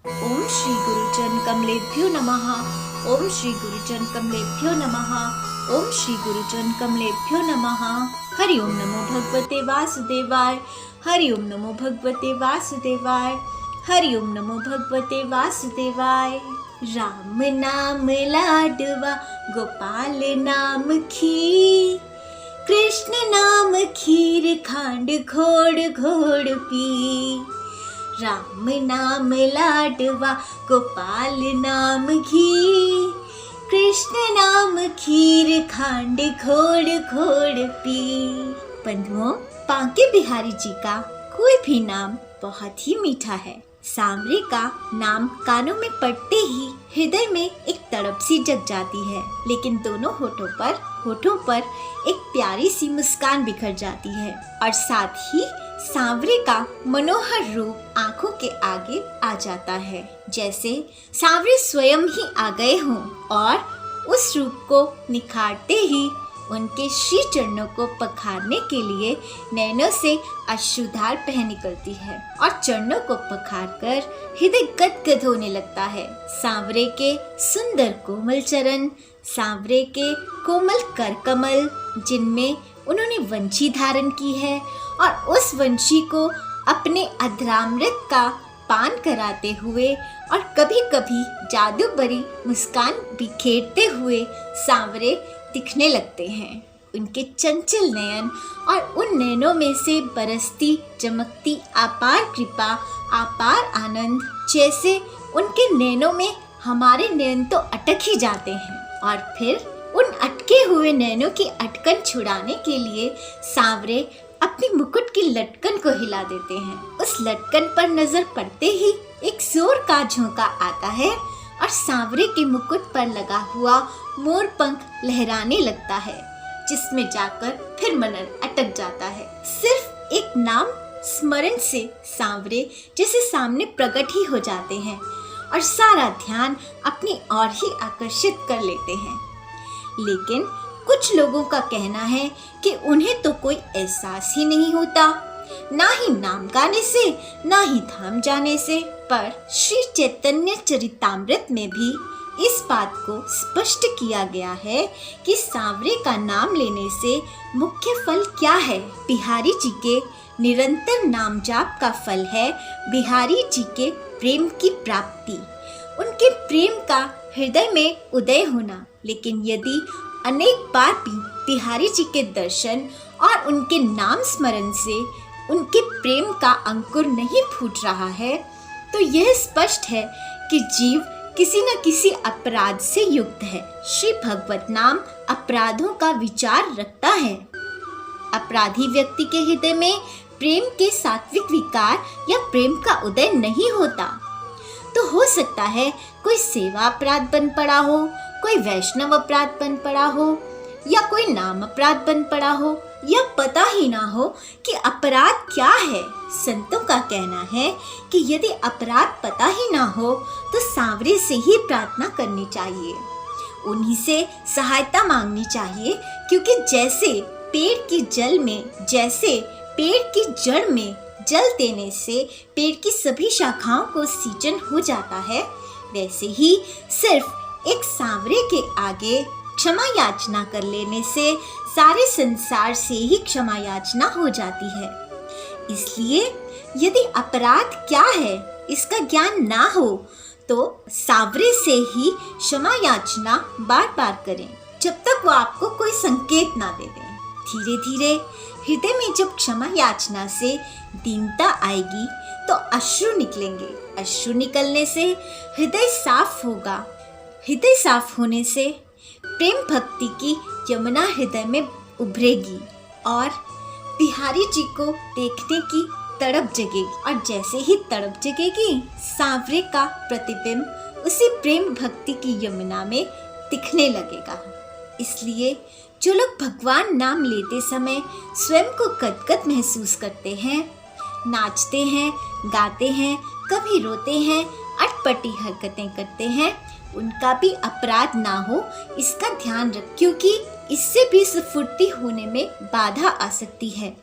ओम श्री गुरुचरण कमलेभ्यो नमः। ओम श्री गुरुचरण कमलेभ्यो नमः। ओम श्री गुरुचरण कमलेभ्यो नमः। हरि ओम नमो भगवते वासुदेवाय। हरि ओम नमो भगवते वासुदेवाय। हरि ओम नमो भगवते वासुदेवाय। राम नाम लाडवा गोपाल नाम खीर, कृष्ण नाम खीर खांड घोड़ घोड़ पी। राम नाम लाडवा गोपाल नाम घी, कृष्ण नाम खीर खांड घोड़ घोड़ पी। बंधुओं, बांके बिहारी जी का कोई भी नाम बहुत ही मीठा है। सांवरे का नाम कानों में पड़ते ही हृदय में एक तड़प सी जग जाती है, लेकिन दोनों होठों पर एक प्यारी सी मुस्कान बिखर जाती है और साथ ही सांवरे का मनोहर रूप आंखों के आगे आ जाता है, जैसे सांवरे स्वयं ही आ गए हों और उस रूप को निखारते ही उनके श्री चरणों को पखारने के लिए नैनों से अश्रुधार बह निकलती है और चरणों को पखार कर हृदय गदगद होने लगता है। सांवरे के सुंदर कोमल चरण, सांवरे के कोमल कर कमल, जिनमें उन्होंने वंशी धारण की है और उस वंशी को अपने अधरामृत का पान कराते हुए और कभी कभी जादू भरी मुस्कान बिखेरते हुए सांवरे दिखने लगते हैं। उनके चंचल नयन और उन नयनों में से बरसती चमकती अपार कृपा, अपार आनंद, जैसे उनके नयनों में हमारे नयन तो अटक ही जाते हैं और फिर उन अटके हुए नयनों की अटकन छुड़ाने के लिए सांवरे अपनी मुकुट की लटकन को हिला देते हैं। उस लटकन पर नजर पड़ते ही एक जोर का झोंका आता है और सांवरे के मुकुट पर लगा हुआ मोर पंख लहराने लगता है, जिसमें जाकर फिर मनन अटक जाता है। सिर्फ एक नाम स्मरण से सांवरे जैसे सामने प्रकट ही हो जाते हैं और सारा ध्यान अपनी ओर ही आकर्षित कर लेते हैं। लेकिन कुछ लोगों का कहना है कि उन्हें तो कोई एहसास ही नहीं होता, ना ही नाम गाने से ना ही धाम जाने से। पर श्री चैतन्य चरितामृत में भी इस बात को स्पष्ट किया गया है कि सांवरे का नाम लेने से मुख्य फल क्या है। बिहारी जी के निरंतर नाम जाप का फल है बिहारी जी के प्रेम की प्राप्ति, उनके प्रेम का हृदय में उदय होना। लेकिन यदि अनेक बार भी बिहारी जी के दर्शन और उनके नाम स्मरण से उनके प्रेम का अंकुर नहीं फूट रहा है, तो यह स्पष्ट है कि जीव किसी न किसी अपराध से युक्त है। श्री भगवत नाम अपराधों का विचार रखता है। अपराधी व्यक्ति के हृदय में प्रेम के सात्विक विकार या प्रेम का उदय नहीं होता। तो हो सकता है कोई सेवा अपराध बन पड़ा हो, कोई वैष्णव अपराध बन पड़ा हो, या कोई नाम अपराध बन पड़ा हो, या पता ही ना हो कि अपराध क्या है। संतों का कहना है कि यदि अपराध पता ही ना हो तो सांवरे से ही प्रार्थना करनी चाहिए, उन्हीं से सहायता मांगनी चाहिए, क्योंकि जैसे पेड़ की जड़ में जल देने से पेड़ की सभी शाखाओं को सींचन हो जाता है, वैसे ही सिर्फ एक सांवरे के आगे क्षमा याचना कर लेने से सारे संसार से ही क्षमा याचना हो जाती है। इसलिए यदि अपराध क्या है इसका ज्ञान ना हो तो सांवरे से ही क्षमा याचना बार बार करें, जब तक वो आपको कोई संकेत ना दे दें। धीरे धीरे हृदय में जब क्षमा याचना से दीनता आएगी तो अश्रु निकलेंगे। अश्रु निकलने से हृदय साफ होगा। हृदय साफ होने से प्रेम भक्ति की यमुना हृदय में उभरेगी और बिहारी जी को देखने की तड़प जगेगी। और जैसे ही तड़प जगेगी, सांवरे का प्रतिबिंब उसी प्रेम भक्ति की यमुना में दिखने लगेगा। इसलिए जो लोग भगवान नाम लेते समय स्वयं को गदगद महसूस करते हैं, नाचते हैं, गाते हैं, कभी रोते हैं, अटपटी हरकतें करते हैं, उनका भी अपराध ना हो इसका ध्यान रख, क्योंकि इससे भी स्फूर्ति होने में बाधा आ सकती है।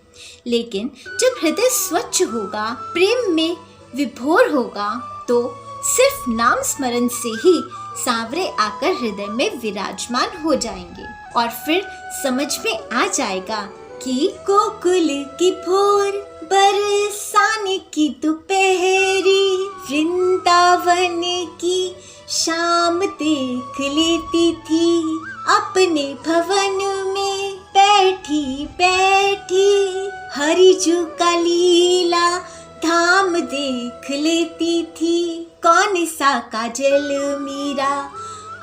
लेकिन जब हृदय स्वच्छ होगा, प्रेम में विभोर होगा, तो सिर्फ नाम स्मरण से ही सांवरे आकर हृदय में विराजमान हो जाएंगे और फिर समझ में आ जाएगा कि गोकुल की भोर बरसाने की दोपहरी, वृंदावन की शाम देख लेती थी अपने भवन में बैठी बैठी, हरिजू का लीला धाम देख लेती थी। कौन सा काजल मीरा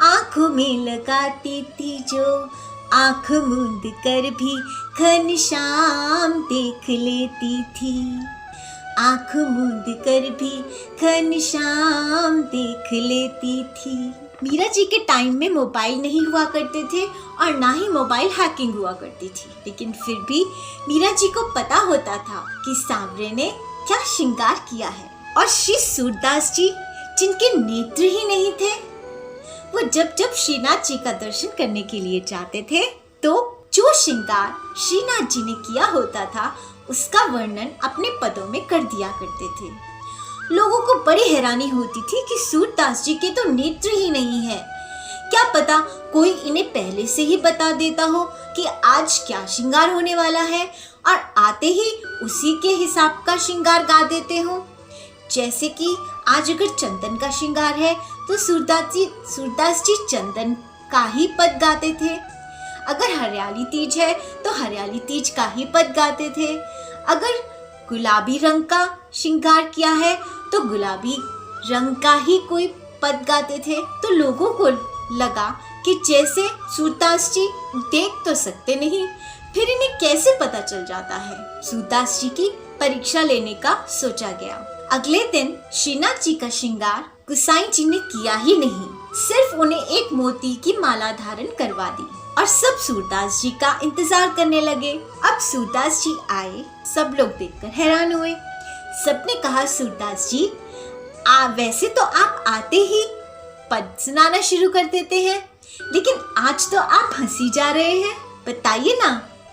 आंखों में लगाती थी, जो आंख मूंद कर भी घनश्याम देख लेती थी, आंख मूंद कर भी घनश्याम देख लेती थी। मीरा जी के टाइम में मोबाइल नहीं हुआ करते थे और ना ही मोबाइल हैकिंग हुआ करती थी, लेकिन फिर भी मीरा जी को पता होता था कि सांवरे ने क्या श्रृंगार किया है। और श्री सूरदास जी जिनके नेत्र ही नहीं थे, वो जब जब श्रीनाथ जी का दर्शन करने के लिए जाते थे तो जो श्रृंगार श्रीनाथ जी ने किया होता था उसका वर्णन अपने पदों में कर दिया करते थे। लोगों को बड़ी हैरानी होती थी कि सूरदास जी के तो नेत्र ही नहीं है, क्या पता कोई इन्हें पहले से ही बता देता हो कि आज क्या श्रृंगार होने वाला है और आते ही उसी के हिसाब का श्रृंगार गा देते हो। जैसे कि आज अगर चंदन का श्रृंगार है तो सूरदास जी चंदन का ही पद गाते थे, अगर हरियाली तीज है तो हरियाली तीज का ही पद गाते थे, अगर गुलाबी रंग का श्रृंगार किया है तो गुलाबी रंग का ही कोई पद गाते थे। तो लोगों को लगा कि जैसे सूरदास जी देख तो सकते नहीं, फिर इन्हें कैसे पता चल जाता है। सूरदास जी की परीक्षा लेने का सोचा गया। अगले दिन श्रीनाथ जी का श्रृंगार गुसाई जी ने किया ही नहीं, सिर्फ उन्हें एक मोती की माला धारण करवा दी और सब सूरदास जी का इंतजार करने लगे। अब सूरदास जी आए, सब लोग देखकर हैरान हुए। सबने कहा, सूरदास जी वैसे तो आप आते ही पद सुनाना शुरू कर देते हैं, लेकिन आज तो आप हंसी जा रहे हैं, बताइए ना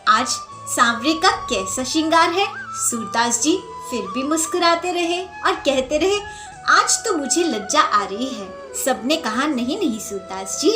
आज सांवरे का कैसा श्रृंगार है। सूरदास जी फिर भी मुस्कुराते रहे और कहते रहे, आज तो मुझे लज्जा आ रही है। सबने कहा, नहीं नहीं सूरदास जी,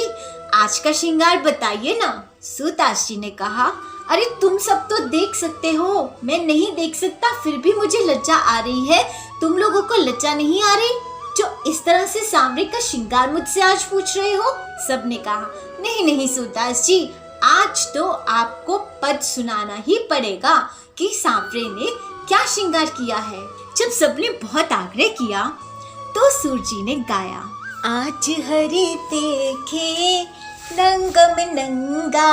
आज का श्रृंगार बताइए ना। सूरदास जी ने कहा, अरे तुम सब तो देख सकते हो, मैं नहीं देख सकता, फिर भी मुझे लज्जा आ रही है। तुम लोगों को लज्जा नहीं आ रही जो इस तरह से सांवरे का श्रृंगार मुझसे आज पूछ रहे हो। सबने कहा, नहीं नहीं सूरदास जी, आज तो आपको पद सुनाना ही पड़ेगा कि सांवरे ने क्या श्रृंगार किया है। जब सबने बहुत आग्रह किया तो सूर जी ने गाया, आज हरि देखे नंगम नंगा,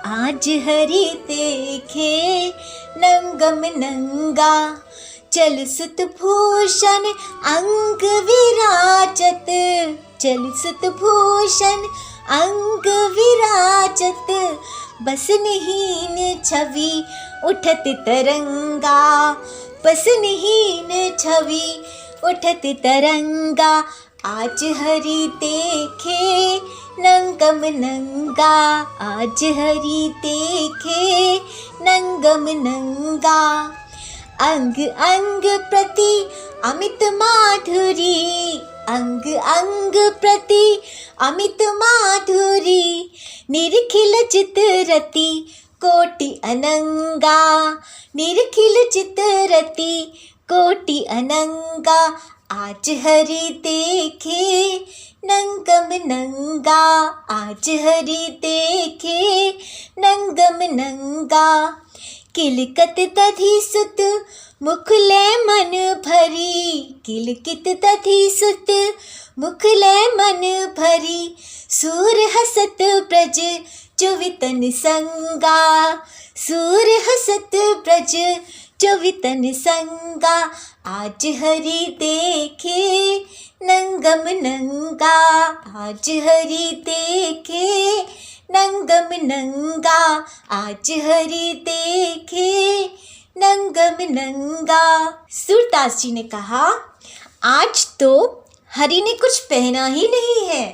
आज हरि देखे नंगम नंगा, चल सुत भूषण अंग विराजत, चल सुत भूषण अंग विराजत, बसनहीन छवि उठत तरंगा, बसनहीन छवि उठत तरंगा, आज हरि देखे नंगम नंगा, आज हरि देखे नंगम नंगा, अंग अंग प्रति अमित माधुरी, अंग अंग प्रति अमित माधुरी, निरखिल चितरति कोटि अनंगा, निरखिल चितरति कोटि अनंगा, आज हरि देखे नंगम नंगा, आज हरि देखे नंगम नंगा, किलकत दधि सुत मुखले मन भरी, किलकित दधि सुत मुखले मन भरी, सूर हसत ब्रज चुवितन संगा, सूर हसत ब्रज चुवितन संगा, आज हरि देखे नंगम नंगा, आज हरि देखे नंगम नंगा, आज हरि देखे नंगम नंगा। सूरदास जी ने कहा, आज तो हरि ने कुछ पहना ही नहीं है,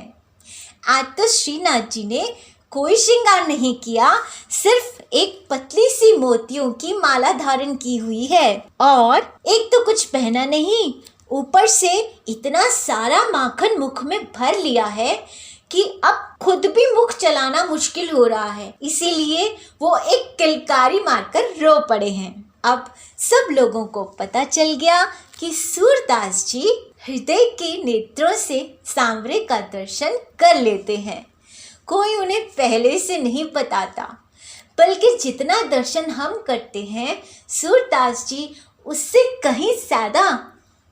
आज तो श्रीनाथ जी ने कोई श्रृंगार नहीं किया, सिर्फ एक पतली सी मोतियों की माला धारण की हुई है और एक तो कुछ पहना नहीं, ऊपर से इतना सारा माखन मुख में भर लिया है कि अब खुद भी मुख चलाना मुश्किल हो रहा है, इसीलिए वो एक किलकारी मारकर रो पड़े हैं। अब सब लोगों को पता चल गया कि सूरदास जी हृदय के नेत्रों से सांवरे का दर्शन कर लेते हैं। कोई उन्हें पहले से नहीं बताता, बल्कि जितना दर्शन हम करते हैं सूरदास जी उससे कहीं ज़्यादा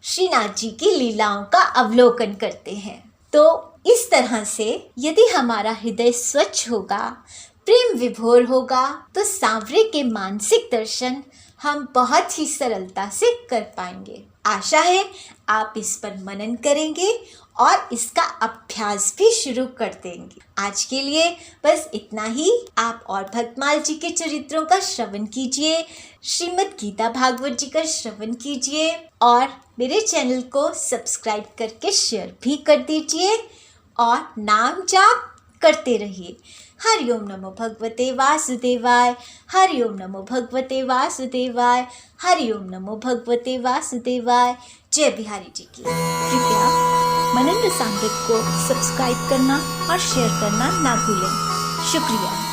श्रीनाथ जी की लीलाओं का अवलोकन करते हैं। तो इस तरह से यदि हमारा हृदय स्वच्छ होगा, प्रेम विभोर होगा, तो सांवरे के मानसिक दर्शन हम बहुत ही सरलता से कर पाएंगे। आशा है आप इस पर मनन करेंगे और इसका अभ्यास भी शुरू कर देंगे। आज के लिए बस इतना ही। आप और भक्तमाल जी के चरित्रों का श्रवण कीजिए, श्रीमद् गीता भागवत जी का श्रवण कीजिए और मेरे चैनल को सब्सक्राइब करके शेयर भी कर दीजिए और नाम जाप करते रहिए। हरि ओम नमो भगवते वासुदेवाय, हरि ओम नमो भगवते वासुदेवाय, हरि ओम नमो भगवते वासुदेवाय। जय बिहारी जी की। कृपया मनन रसामृत को सब्सक्राइब करना और शेयर करना ना भूलें। शुक्रिया।